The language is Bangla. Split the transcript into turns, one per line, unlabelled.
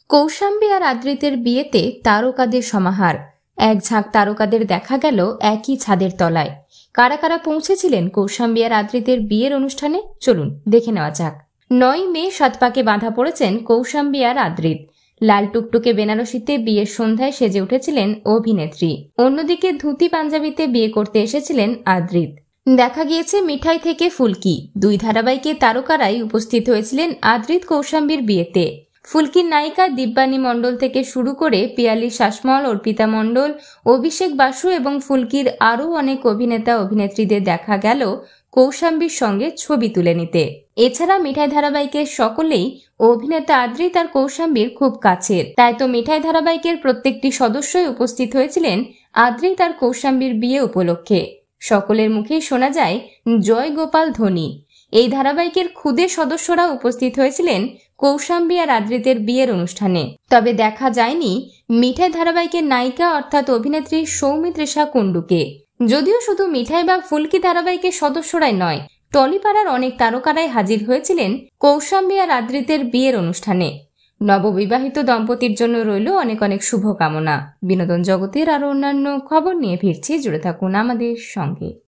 কৌশাম্বী আর আদ্রিতের বিয়েতে তারকাদের সমাহার। এক ঝাঁক তারকাদের দেখা গেল একই ছাদের তলায়। কারা কারা পৌঁছেছিলেন কৌশাম্বী আর আদ্রিতের বিয়ের অনুষ্ঠানে, চলুন দেখে নেওয়া যাক। 9 মে সাতপাকে বাঁধা পড়েছেন কৌশাম্বী আর আদ্রিত। লাল টুকটুকে বেনারসিতে বিয়ের সন্ধ্যায় সেজে উঠেছিলেন অভিনেত্রী। অন্যদিকে ধুতি পাঞ্জাবিতে বিয়ে করতে এসেছিলেন আদ্রিত। দেখা গিয়েছে মিঠাই থেকে ফুলকি, দুই ধারাবাহিকে তারকারাই উপস্থিত হয়েছিলেন আদ্রিত কৌশাম্বীর বিয়েতে। ফুলকির নায়িকা দিব্যানী মণ্ডল থেকে শুরু করে পিয়ালি শাসমল, অর্পিতা মণ্ডল, অভিষেক বাসু এবং ফুলকির আরও অনেক অভিনেতা অভিনেত্রীদের দেখা গেল কৌশাম্বীর সঙ্গে ছবি তুলে নিতে। এছাড়া মিঠাই ধারাবাহিকের সকলেই অভিনেতা আদ্রিত আর কৌশাম্বীর খুব কাছের, তাই তো মিঠাই ধারাবাহিকের প্রত্যেকটি সদস্যই উপস্থিত হয়েছিলেন আদ্রিত আর কৌশাম্বীর বিয়ে উপলক্ষে। সকলের মুখেই শোনা যায় জয় গোপাল ধ্বনি। এই ধারাবাহিকের খুদে সদস্যরা উপস্থিত হয়েছিলেন কৌশাম্বী আর আদ্রিতের বিয়ের অনুষ্ঠানে। তবে দেখা যায়নি মিঠাই ধারাবাহিকের নায়িকা অর্থাৎ অভিনেত্রী সৌমিত্রিষা কুণ্ডুকে। যদিও শুধু মিঠাই বা ফুলকি ধারাবাহিকের সদস্যরাই নয়, টলিপাড়ার অনেক তারকারাই হাজির হয়েছিলেন কৌশাম্বী আর আদ্রিতের বিয়ের অনুষ্ঠানে। নববিবাহিত দম্পতির জন্য রইল অনেক অনেক শুভকামনা। বিনোদন জগতের আরো অন্যান্য খবর নিয়ে ফিরছি, জুড়ে থাকুন আমাদের সঙ্গে।